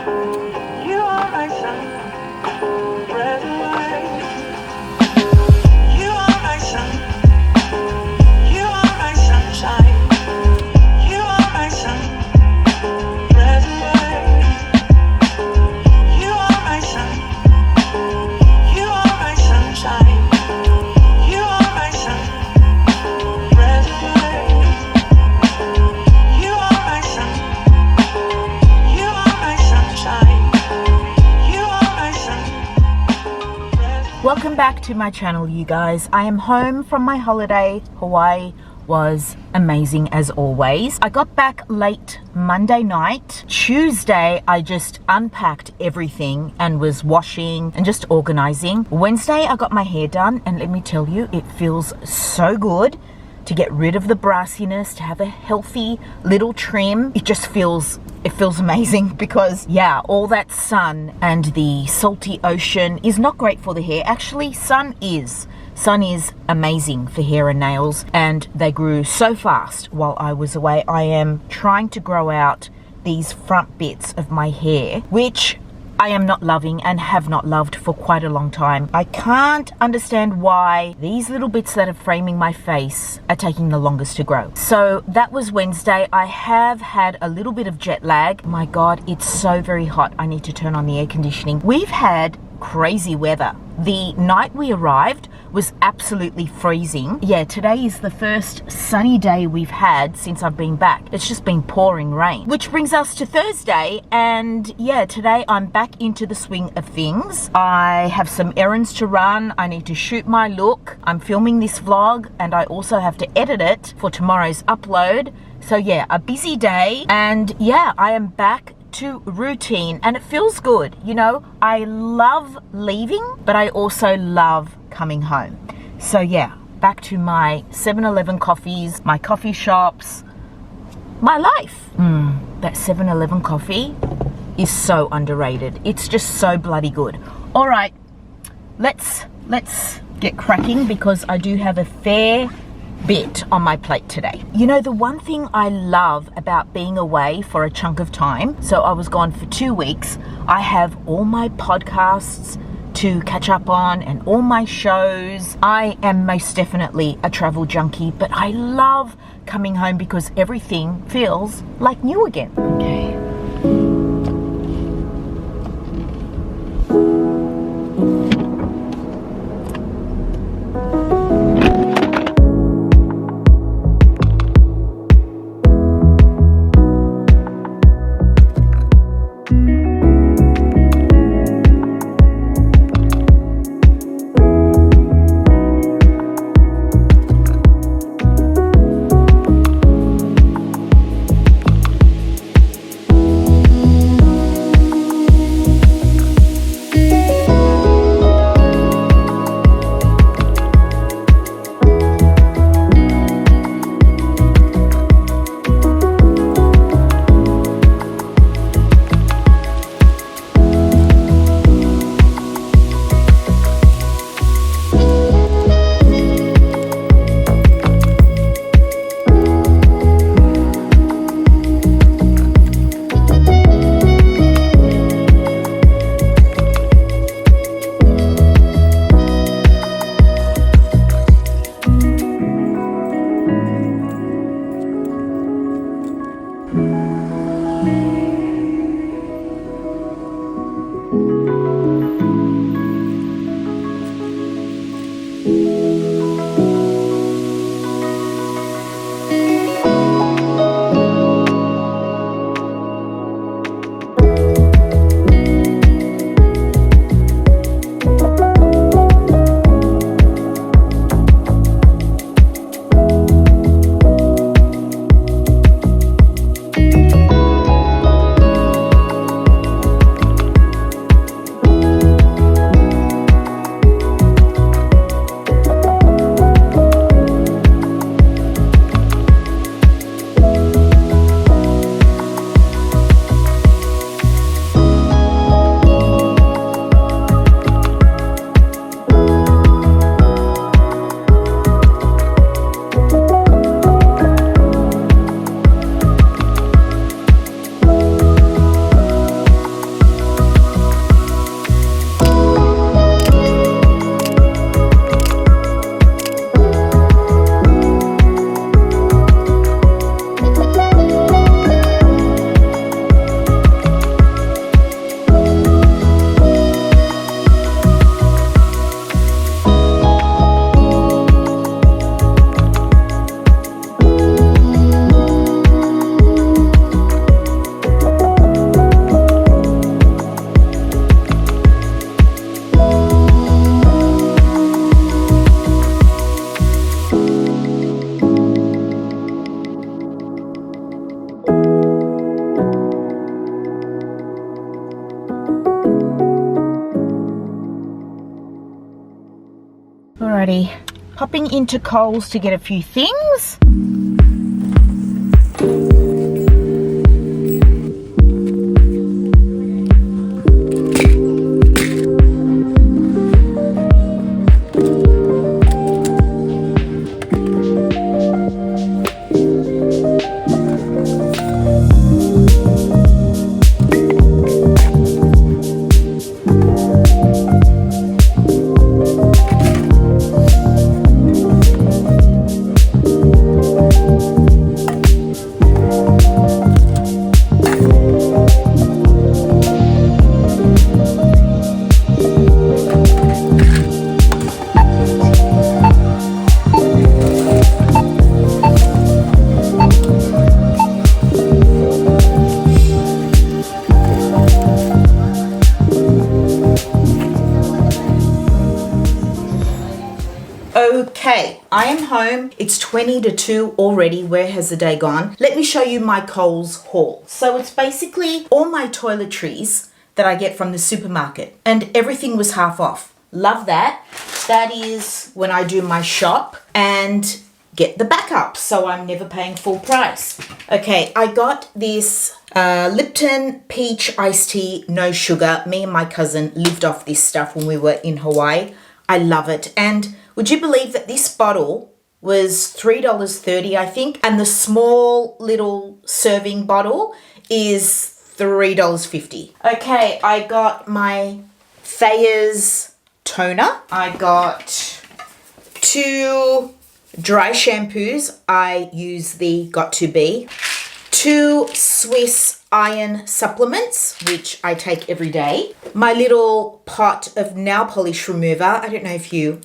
You are my sun, red and white. You are my sun, you are my sunshine. You are my sun, red and white. You are my sun, you are my sunshine. You are my sun, red and white. You are my sun, you are my sunshine. You are my sun, red. Welcome back to my channel, you guys. I am home from my holiday. Hawaii was amazing as always. I got back late Monday night. Tuesday, I just unpacked everything and was washing and just organizing. Wednesday, I got my hair done, and let me tell you, it feels so good to get rid of the brassiness, to have a healthy little trim. It feels amazing because, yeah, all that sun and the salty ocean is not great for the hair. Actually, sun is amazing for hair and nails, and they grew so fast while I was away. I am trying to grow out these front bits of my hair, which I am not loving and have not loved for quite a long time. I can't understand why these little bits that are framing my face are taking the longest to grow. So that was Wednesday. I have had a little bit of jet lag. My God, it's so very hot. I need to turn on the air conditioning. We've had crazy weather. The night we arrived was absolutely freezing. Yeah, today is the first sunny day we've had since I've been back. It's just been pouring rain. Which brings us to Thursday, and yeah, today I'm back into the swing of things. I have some errands to run. I need to shoot my look. I'm filming this vlog, and I also have to edit it for tomorrow's upload. So yeah, a busy day, and yeah, I am back to routine, and it feels good. You know, I love leaving, but I also love coming home. So yeah, back to my 7-Eleven coffees, my coffee shops, my life. That 7-Eleven coffee is so underrated. It's just so bloody good. All right, let's get cracking because I do have a fair bit on my plate today. You know, the one thing I love about being away for a chunk of time, so I was gone for 2 weeks, I have all my podcasts to catch up on and all my shows. I am most definitely a travel junkie, but I love coming home because everything feels like new again. Okay. Alrighty, popping into Coles to get a few things. Okay, I am home. It's 20 to 2 already. Where has the day gone? Let me show you my Coles haul. So it's basically all my toiletries that I get from the supermarket, and everything was half off. Love that. That is when I do my shop and get the backup, so I'm never paying full price. Okay, I got this Lipton peach iced tea, no sugar. Me and my cousin lived off this stuff when we were in Hawaii. I love it. And would you believe that this bottle was $3.30, I think, and the small little serving bottle is $3.50. Okay, I got my Thayer's toner. I got 2 dry shampoos. I use the Got2b. 2 Swiss iron supplements, which I take every day. My little pot of nail polish remover. I don't know if you've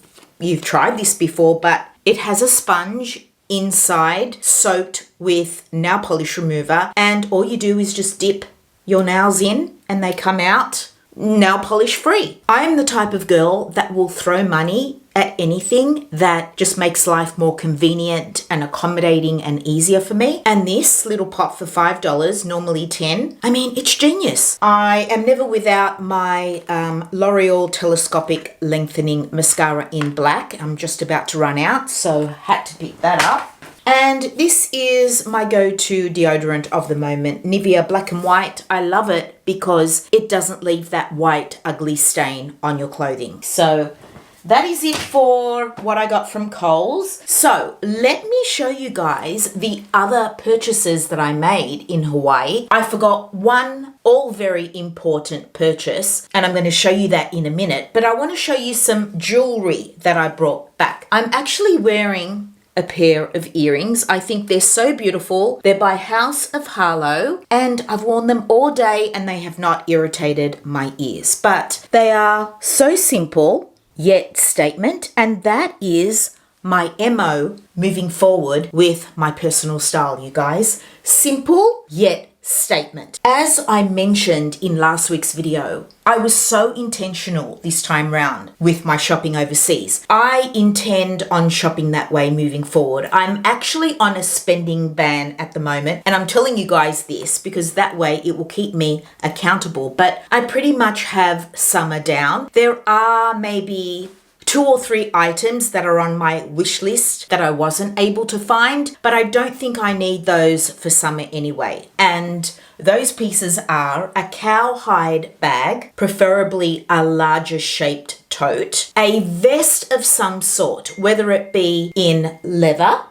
tried this before, but it has a sponge inside soaked with nail polish remover, and all you do is just dip your nails in and they come out nail polish free. I am the type of girl that will throw money at anything that just makes life more convenient and accommodating and easier for me. And this little pot for $5, normally $10. I mean, it's genius. I am never without my L'Oreal Telescopic Lengthening Mascara in black. I'm just about to run out, so had to pick that up. And this is my go-to deodorant of the moment, Nivea Black and White. I love it because it doesn't leave that white, ugly stain on your clothing. So that is it for what I got from Coles. So let me show you guys the other purchases that I made in Hawaii. I forgot one all very important purchase, and I'm going to show you that in a minute. But I want to show you some jewelry that I brought back. I'm actually wearing a pair of earrings. I think they're so beautiful. They're by House of Harlow, and I've worn them all day and they have not irritated my ears. But they are so simple, yet statement, and that is my MO moving forward with my personal style, you guys. Simple, yet statement. As I mentioned in last week's video, I was so intentional this time round with my shopping overseas. I intend on shopping that way moving forward. I'm actually on a spending ban at the moment, and I'm telling you guys this because that way it will keep me accountable. But I pretty much have summer down. There are maybe 2 or 3 items that are on my wish list that I wasn't able to find, but I don't think I need those for summer anyway. And those pieces are a cowhide bag, preferably a larger shaped tote, a vest of some sort, whether it be in leather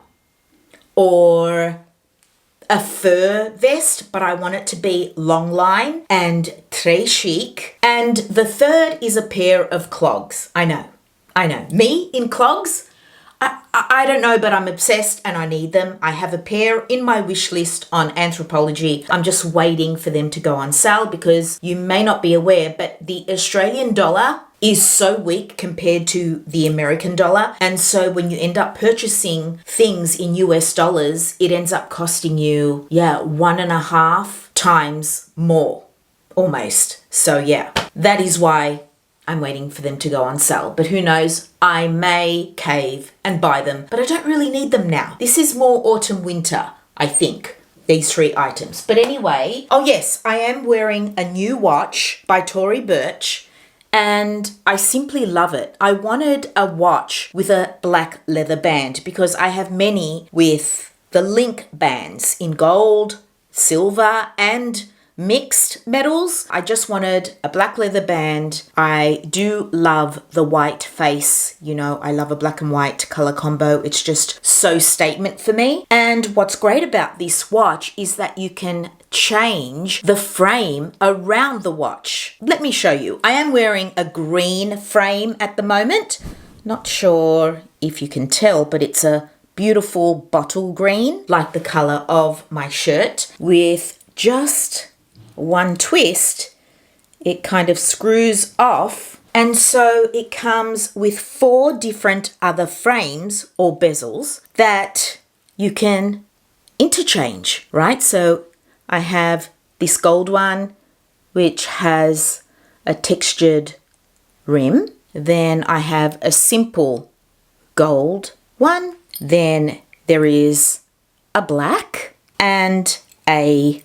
or a fur vest, but I want it to be long line and très chic. And the third is a pair of clogs. I know. Me in clogs? I don't know, but I'm obsessed and I need them. I have a pair in my wish list on Anthropology. I'm just waiting for them to go on sale because you may not be aware, but the Australian dollar is so weak compared to the American dollar. And so when you end up purchasing things in US dollars, it ends up costing you, 1.5 times more, almost. So yeah, that is why I'm waiting for them to go on sale. But who knows, I may cave and buy them, but I don't really need them now. This is more autumn winter, I think, these 3 items. But anyway, oh yes, I am wearing a new watch by Tory Burch. and I simply love it. I wanted a watch with a black leather band because I have many with the link bands in gold, silver, and mixed metals. I just wanted a black leather band. I do love the white face. You know, I love a black and white color combo. It's just so statement for me. And what's great about this watch is that you can change the frame around the watch. Let me show you. I am wearing a green frame at the moment. Not sure if you can tell, but it's a beautiful bottle green, like the color of my shirt, with just one twist. It kind of screws off, and so it comes with 4 different other frames or bezels that you can interchange, right? So I have this gold one, which has a textured rim. Then I have a simple gold one. Then there is a black and a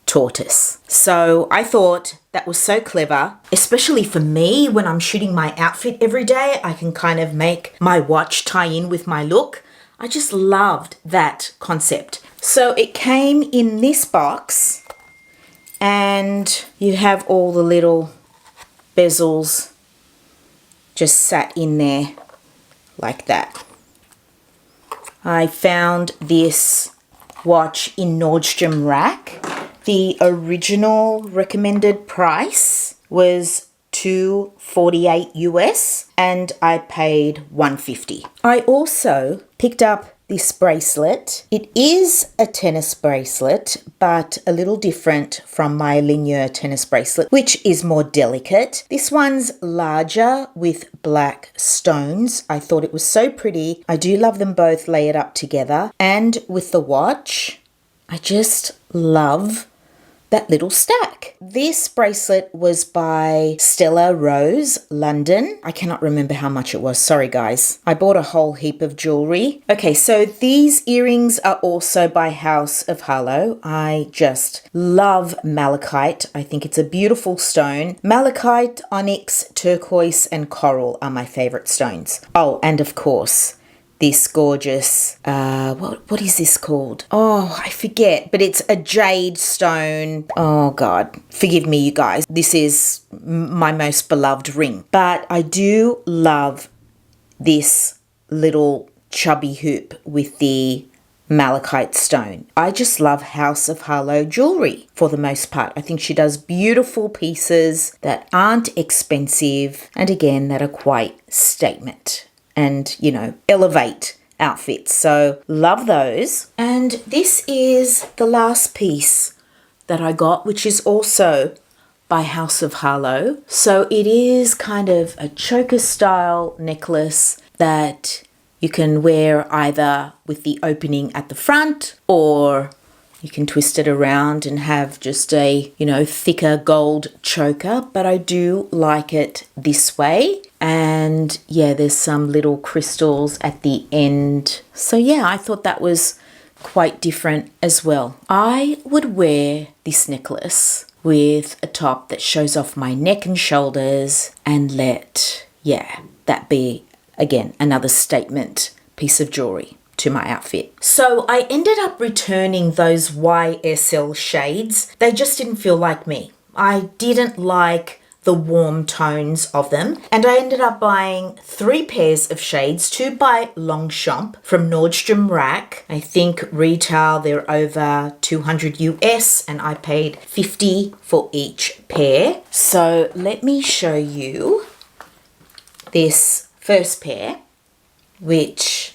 tortoise. So I thought that was so clever, especially for me when I'm shooting my outfit every day. I can kind of make my watch tie in with my look. I just loved that concept. So it came in this box, and you have all the little bezels just sat in there like that. I found this watch in Nordstrom Rack. The original recommended price was $248 US, and I paid $150. I also picked up this bracelet. It is a tennis bracelet, but a little different from my linear tennis bracelet, which is more delicate. This one's larger with black stones. I thought it was so pretty. I do love them both layered up together. And with the watch, I just love that little stack. This bracelet was by Stella Rose, London. I cannot remember how much it was. Sorry, guys. I bought a whole heap of jewelry. Okay, so these earrings are also by House of Harlow. I just love malachite. I think it's a beautiful stone. Malachite, onyx, turquoise, and coral are my favorite stones. Oh, and of course, this gorgeous, what is this called? Oh, I forget, but it's a jade stone. Oh God, forgive me, you guys. This is my most beloved ring. But I do love this little chubby hoop with the malachite stone. I just love House of Harlow jewelry for the most part. I think she does beautiful pieces that aren't expensive and again, that are quite statement and, you know, elevate outfits. So love those. And this is the last piece that I got, which is also by House of Harlow. So it is kind of a choker style necklace that you can wear either with the opening at the front, or you can twist it around and have just a, you know, thicker gold choker. But I do like it this way. And yeah, there's some little crystals at the end. So yeah, I thought that was quite different as well. I would wear this necklace with a top that shows off my neck and shoulders and let, yeah, that be, again, another statement piece of jewelry to my outfit. So I ended up returning those YSL shades. They just didn't feel like me. I didn't like the warm tones of them. And I ended up buying 3 pairs of shades, 2 by Longchamp from Nordstrom Rack. I think retail they're over 200 US and I paid 50 for each pair. So let me show you this first pair, which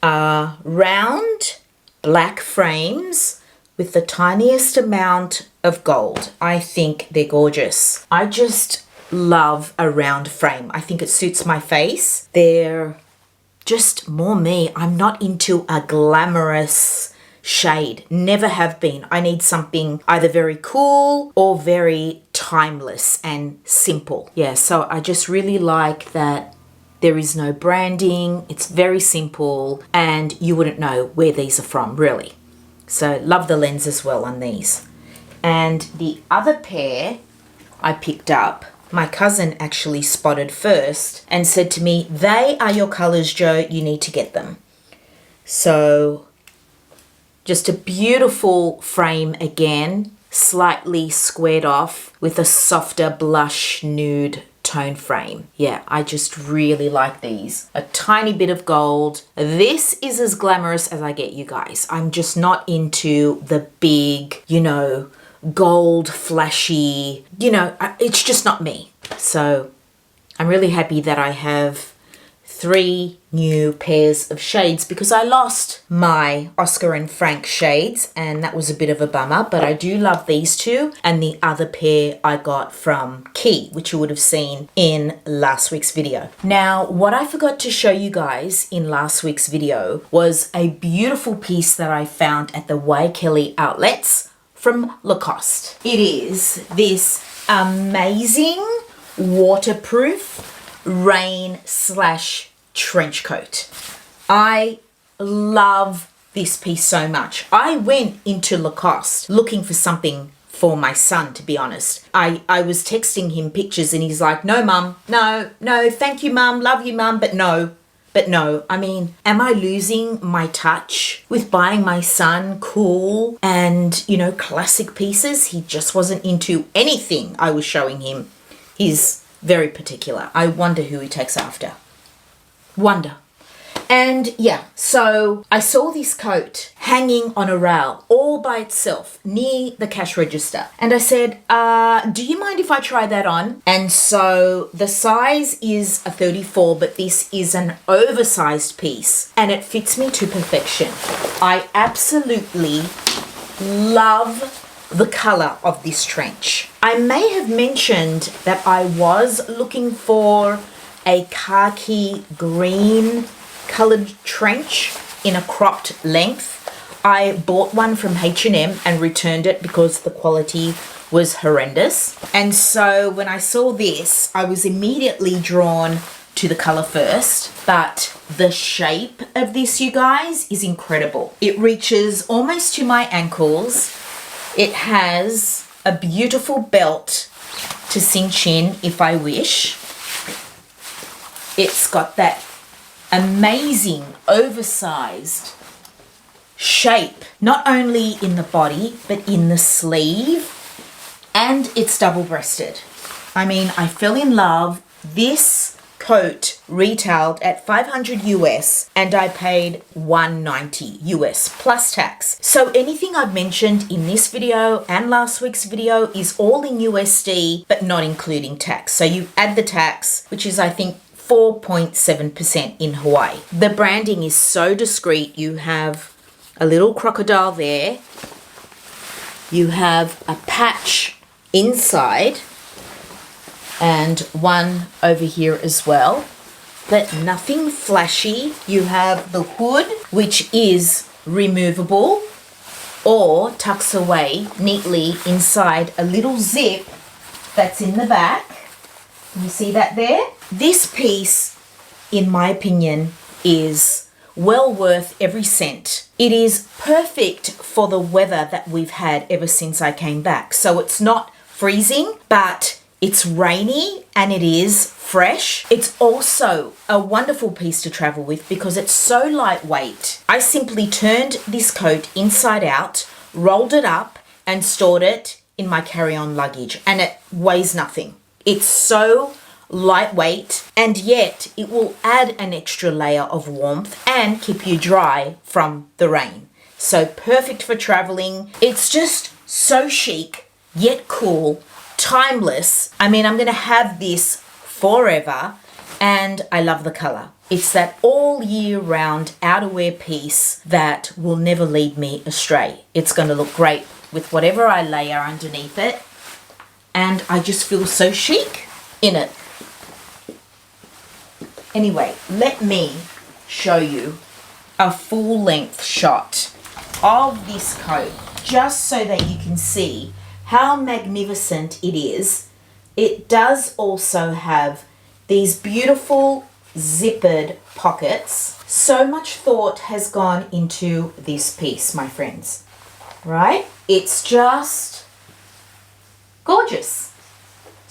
are round black frames with the tiniest amount of gold. I think they're gorgeous. I just love a round frame. I think it suits my face. They're just more me. I'm not into a glamorous shade. Never have been. I need something either very cool or very timeless and simple. Yeah, so I just really like that there is no branding. It's very simple and you wouldn't know where these are from, really. So love the lens as well on these. And the other pair I picked up my cousin actually spotted first and said to me, "They are your colors, Jo, you need to get them." So just a beautiful frame again, slightly squared off with a softer blush nude tone frame. Yeah, I just really like these. A tiny bit of gold. This is as glamorous as I get, you guys. I'm just not into the big, gold flashy, it's just not me. So I'm really happy that I have 3 new pairs of shades because I lost my Oscar and Frank shades and that was a bit of a bummer, but I do love these 2 and the other pair I got from Key, which you would have seen in last week's video. Now, what I forgot to show you guys in last week's video was a beautiful piece that I found at the Waikele outlets from Lacoste. It is this amazing waterproof rain/trench coat. I love this piece so much. I went into Lacoste looking for something for my son, to be honest. I was texting him pictures and he's like, "No, mum, no, thank you, mum, love you, mum, but no. I mean, am I losing my touch with buying my son cool and, classic pieces? He just wasn't into anything I was showing him. He's very particular. I wonder who he takes after. Wonder. And yeah, so I saw this coat hanging on a rail all by itself near the cash register. And I said, do you mind if I try that on? And so the size is a 34, but this is an oversized piece and it fits me to perfection. I absolutely love the color of this trench. I may have mentioned that I was looking for a khaki green colored trench in a cropped length. I bought one from H&M and returned it because the quality was horrendous. And so when I saw this, I was immediately drawn to the color first, but the shape of this, you guys, is incredible. It reaches almost to my ankles. It has a beautiful belt to cinch in if I wish. It's got that amazing oversized shape, not only in the body, but in the sleeve, and it's double-breasted. I mean, I fell in love. This coat retailed at $500 US and I paid $190 US plus tax. So anything I've mentioned in this video and last week's video is all in USD, but not including tax. So you add the tax, which is I think 4.7% in Hawaii. The branding is so discreet. You have a little crocodile there. You have a patch inside and one over here as well, but nothing flashy. You have the hood, which is removable or tucks away neatly inside a little zip that's in the back. You see that there? This piece, in my opinion, is well worth every cent. It is perfect for the weather that we've had ever since I came back. So it's not freezing, but it's rainy and it is fresh. It's also a wonderful piece to travel with because it's so lightweight. I simply turned this coat inside out, rolled it up and stored it in my carry-on luggage, and it weighs nothing. It's so lightweight, and yet it will add an extra layer of warmth and keep you dry from the rain. So perfect for traveling. It's just so chic, yet cool, timeless. I mean, I'm going to have this forever, and I love the color. It's that all year round outerwear piece that will never lead me astray. It's going to look great with whatever I layer underneath it, and I just feel so chic in it. Anyway, let me show you a full length shot of this coat just so that you can see how magnificent it is. It does also have these beautiful zippered pockets. So much thought has gone into this piece, my friends, right? It's just gorgeous.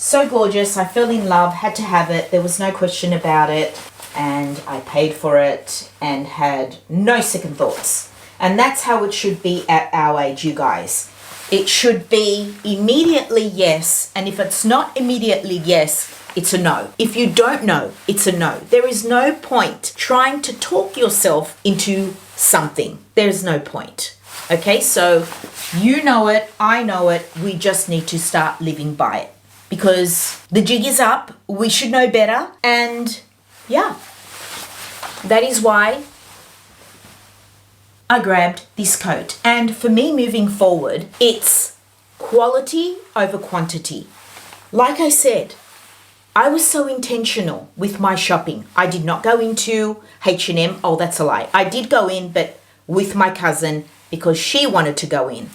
So gorgeous. I fell in love, had to have it. There was no question about it. And I paid for it and had no second thoughts. And that's how it should be at our age, you guys. It should be immediately yes. And if it's not immediately yes, it's a no. If you don't know, it's a no. There is no point trying to talk yourself into something. There's no point. Okay, so you know it, I know it. We just need to start living by it. Because the jig is up, we should know better, and yeah, that is why I grabbed this coat. And for me moving forward, it's quality over quantity. Like I said, I was so intentional with my shopping. I did not go into H&M. Oh, that's a lie. I did go in, but with my cousin because she wanted to go in.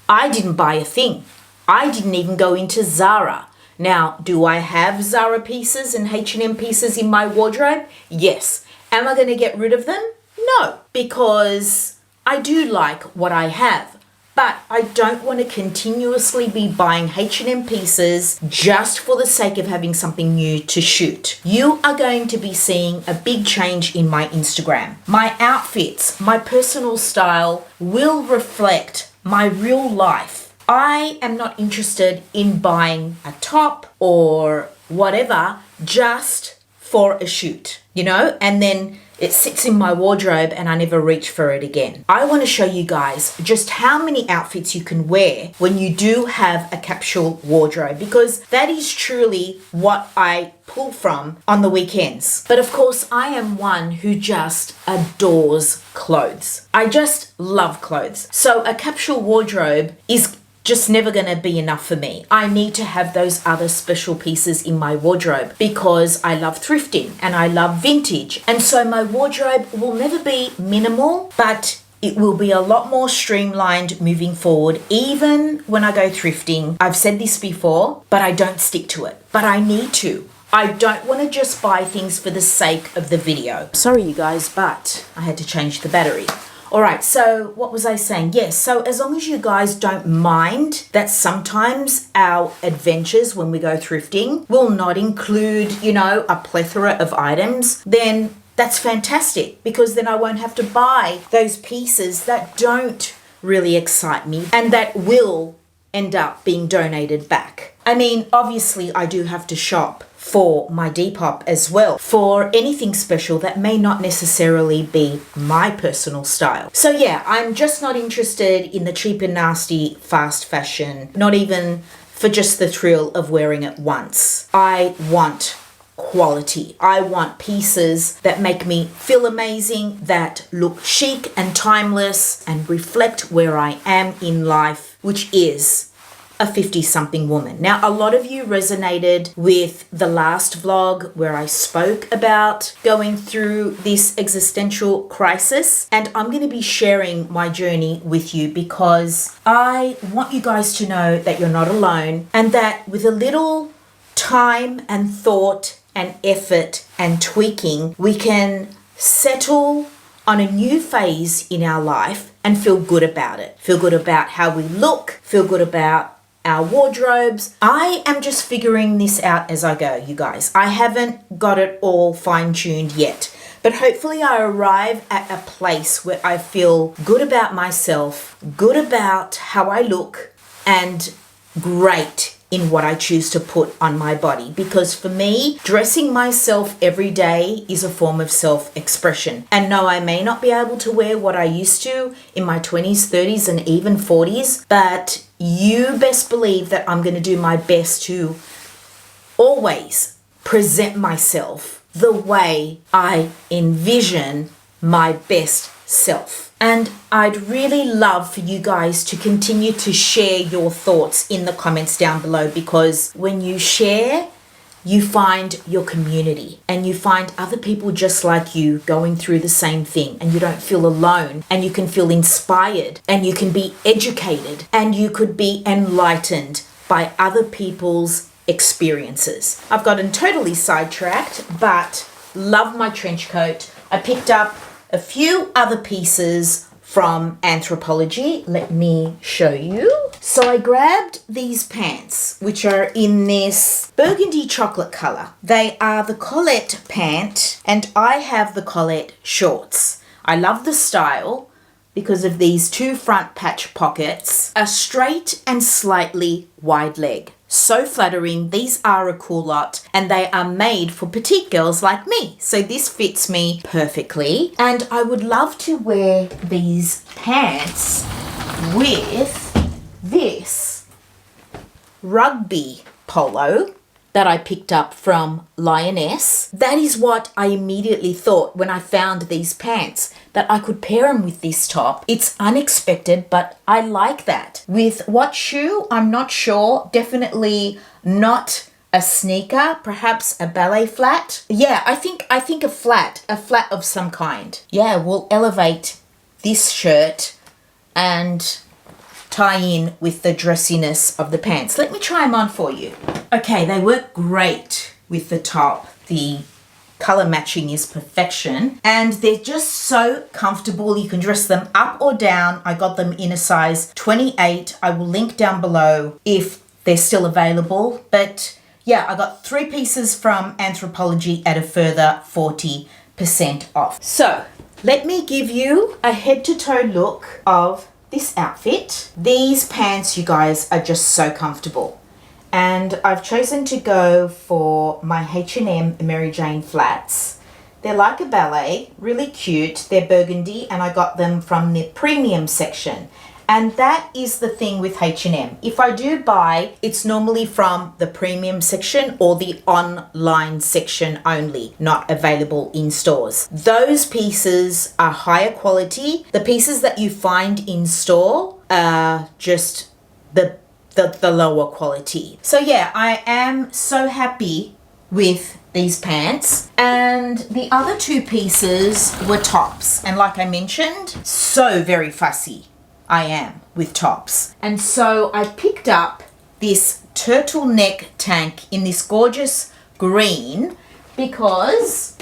I didn't buy a thing. I didn't even go into Zara. Now, do I have Zara pieces and H&M pieces in my wardrobe? Yes. Am I going to get rid of them? No, because I do like what I have. But I don't want to continuously be buying H&M pieces just for the sake of having something new to shoot. You are going to be seeing a big change in my Instagram. My outfits, my personal style will reflect my real life. I am not interested in buying a top or whatever just for a shoot, you know, and then it sits in my wardrobe and I never reach for it again. I want to show you guys just how many outfits you can wear when you do have a capsule wardrobe, because that is truly what I pull from on the weekends. But of course, I am one who just adores clothes. I just love clothes. So a capsule wardrobe is just never going to be enough for me. I need to have those other special pieces in my wardrobe because I love thrifting and I love vintage. And so my wardrobe will never be minimal, but it will be a lot more streamlined moving forward. Even when I go thrifting, I've said this before, but I don't stick to it. But I need to. I don't want to just buy things for the sake of the video. Sorry you guys, but I had to change the battery. All right, so what was I saying? Yes, so as long as you guys don't mind that sometimes our adventures when we go thrifting will not include, you know, a plethora of items, then that's fantastic, because then I won't have to buy those pieces that don't really excite me and that will end up being donated back. I mean, obviously I do have to shop for my Depop as well, for anything special that may not necessarily be my personal style. So yeah, I'm just not interested in the cheap and nasty fast fashion, not even for just the thrill of wearing it once. I want quality. I want pieces that make me feel amazing, that look chic and timeless and reflect where I am in life, which is a 50-something woman. Now, a lot of you resonated with the last vlog where I spoke about going through this existential crisis, and I'm going to be sharing my journey with you because I want you guys to know that you're not alone, and that with a little time and thought and effort and tweaking, we can settle on a new phase in our life and feel good about it. Feel good about how we look, feel good about our wardrobes. I am just figuring this out as I go, you guys. I haven't got it all fine-tuned yet, but hopefully I arrive at a place where I feel good about myself, good about how I look, and great in what I choose to put on my body. Because for me, dressing myself every day is a form of self-expression. And no, I may not be able to wear what I used to in my 20s, 30s, and even 40s, but you best believe that I'm going to do my best to always present myself the way I envision my best self. And I'd really love for you guys to continue to share your thoughts in the comments down below, because when you share, you find your community and you find other people just like you going through the same thing, and you don't feel alone, and you can feel inspired, and you can be educated, and you could be enlightened by other people's experiences. I've gotten totally sidetracked, but love my trench coat. I picked up a few other pieces from Anthropology. Let me show you. So I grabbed these pants, which are in this burgundy chocolate color. They are the collet pant, and I have the collet shorts. I love the style because of these two front patch pockets, a straight and slightly wide leg. So flattering. These are a cool lot, and they are made for petite girls like me. So this fits me perfectly. And I would love to wear these pants with this rugby polo that I picked up from Lioness. That is what I immediately thought when I found these pants, that I could pair them with this top. It's unexpected, but I like that. With what shoe? I'm not sure. Definitely not a sneaker, perhaps a ballet flat. Yeah, I think a flat of some kind. Yeah, we'll elevate this shirt and tie in with the dressiness of the pants. Let me try them on for you. Okay, they work great with the top. The color matching is perfection, and they're just so comfortable. You can dress them up or down. I got them in a size 28. I will link down below if they're still available. But yeah, I got 3 pieces from Anthropology at a further 40% off. So let me give you a head to toe look of this outfit. These pants, you guys, are just so comfortable. And I've chosen to go for my H&M Mary Jane flats. They're like a ballet, really cute. They're burgundy, and I got them from the premium section. And that is the thing with H&M. If I do buy, it's normally from the premium section or the online section only, not available in stores. Those pieces are higher quality. The pieces that you find in store are just the lower quality. So yeah, I am so happy with these pants. And the other 2 pieces were tops. And like I mentioned, so very fussy I am with tops. And so I picked up this turtleneck tank in this gorgeous green because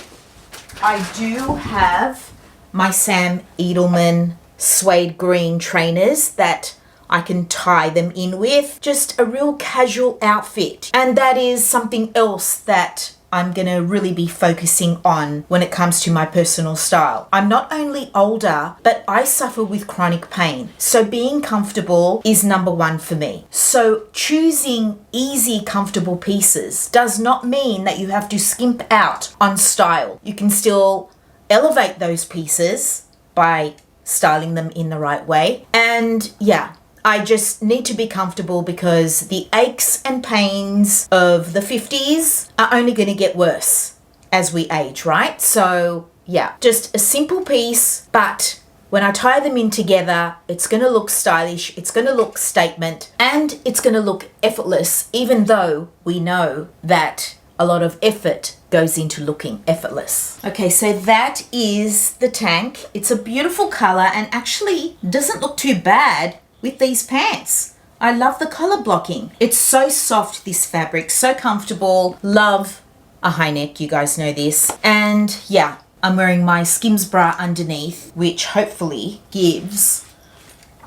I do have my Sam Edelman suede green trainers that I can tie them in with. Just a real casual outfit. And that is something else that I'm gonna really be focusing on when it comes to my personal style. I'm not only older, but I suffer with chronic pain. So being comfortable is number 1 for me. So choosing easy, comfortable pieces does not mean that you have to skimp out on style. You can still elevate those pieces by styling them in the right way. And yeah, I just need to be comfortable because the aches and pains of the 50s are only going to get worse as we age, right? So yeah, just a simple piece, but when I tie them in together, it's going to look stylish, it's going to look statement, and it's going to look effortless, even though we know that a lot of effort goes into looking effortless. Okay, so that is the tank. It's a beautiful color and actually doesn't look too bad with these pants. I love the color blocking. It's so soft, this fabric, so comfortable. Love a high neck, you guys know this. And yeah, I'm wearing my Skims bra underneath, which hopefully gives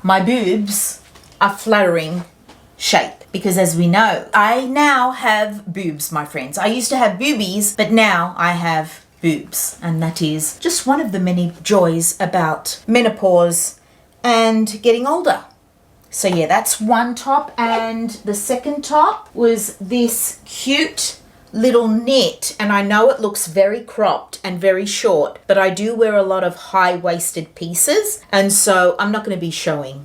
my boobs a flattering shape. Because as we know, I now have boobs, my friends. I used to have boobies, but now I have boobs. And that is just one of the many joys about menopause and getting older. So yeah, that's one top, and the second top was this cute little knit, and I know it looks very cropped and very short, but I do wear a lot of high-waisted pieces, and so I'm not going to be showing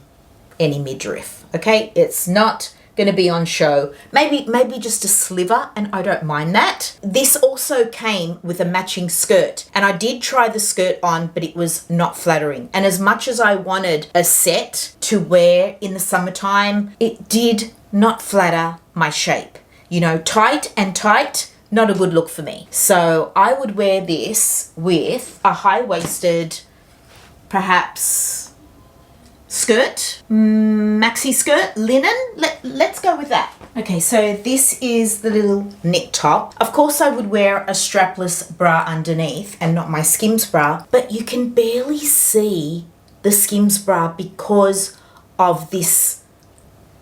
any midriff, okay? It's not going to be on show. Maybe just a sliver, and I don't mind that. This also came with a matching skirt, and I did try the skirt on, but it was not flattering. And as much as I wanted a set to wear in the summertime, it did not flatter my shape. You know, tight, not a good look for me. So I would wear this with a high-waisted, perhaps skirt, maxi skirt, linen. Let's go with that. Okay, so this is the little knit top. Of course I would wear a strapless bra underneath and not my Skims bra, but you can barely see the Skims bra because of this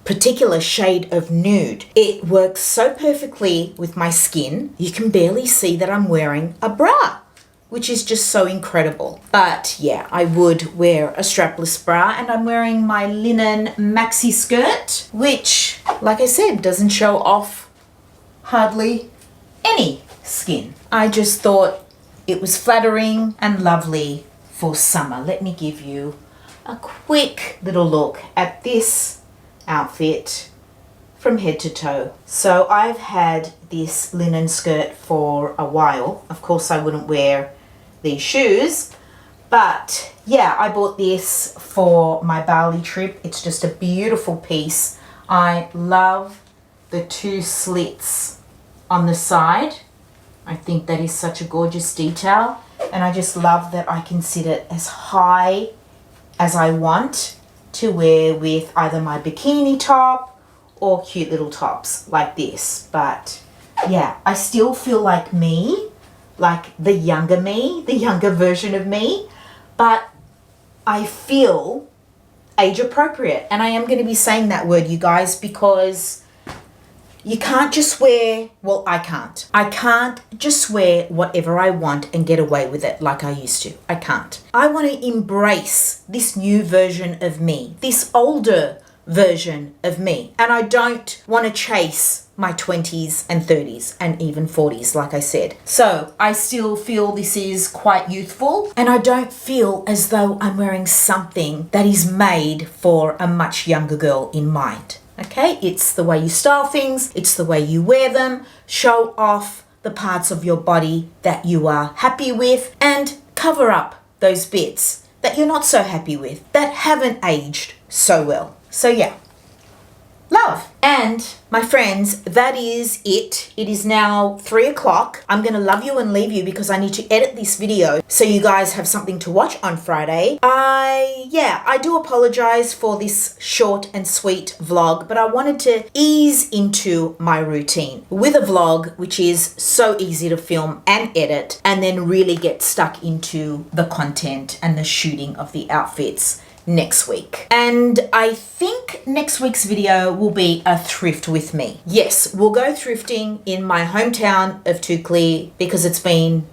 particular shade of nude. It works so perfectly with my skin. You can barely see that I'm wearing a bra, which is just so incredible. But yeah, I would wear a strapless bra, and I'm wearing my linen maxi skirt, which, like I said, doesn't show off hardly any skin. I just thought it was flattering and lovely for summer. Let me give you a quick little look at this outfit from head to toe. So I've had this linen skirt for a while. Of course I wouldn't wear these shoes, but yeah, I bought this for my Bali trip. It's just a beautiful piece. I love the two slits on the side. I think that is such a gorgeous detail, and I just love that I can sit it as high as I want to wear with either my bikini top or cute little tops like this. But yeah, I still feel like me, like the younger version of me, but I feel age appropriate. And I am going to be saying that word, you guys, because you can't just wear, well, I can't just wear whatever I want and get away with it like I used to. I can't. I want to embrace this new version of me, this older version of me. And I don't want to chase my 20s and 30s and even 40s, like I said. So I still feel this is quite youthful, and I don't feel as though I'm wearing something that is made for a much younger girl in mind. Okay, it's the way you style things, it's the way you wear them. Show off the parts of your body that you are happy with, and cover up those bits that you're not so happy with, that haven't aged so well. So yeah, love. And my friends, that is it. It is now 3 o'clock. I'm going to love you and leave you because I need to edit this video so you guys have something to watch on Friday. I do apologize for this short and sweet vlog, but I wanted to ease into my routine with a vlog, which is so easy to film and edit, and then really get stuck into the content and the shooting of the outfits next week. And I think next week's video will be a thrift with me. Yes, we'll go thrifting in my hometown of Tukli because it's been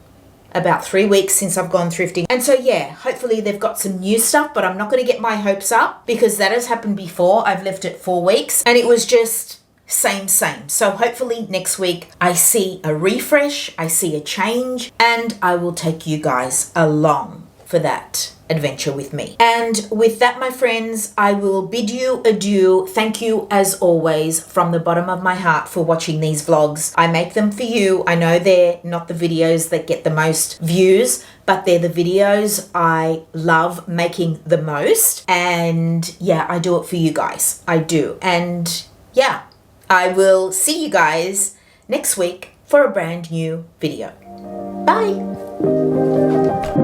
about 3 weeks since I've gone thrifting. And so yeah, hopefully they've got some new stuff, but I'm not going to get my hopes up because that has happened before. I've left it 4 weeks and it was just same. So hopefully next week I see a refresh, I see a change, and I will take you guys along for that adventure with me. And with that, my friends, I will bid you adieu. Thank you as always from the bottom of my heart for watching these vlogs. I make them for you. I know they're not the videos that get the most views, but they're the videos I love making the most. And yeah, I do it for you guys. I do. And yeah, I will see you guys next week for a brand new video. Bye.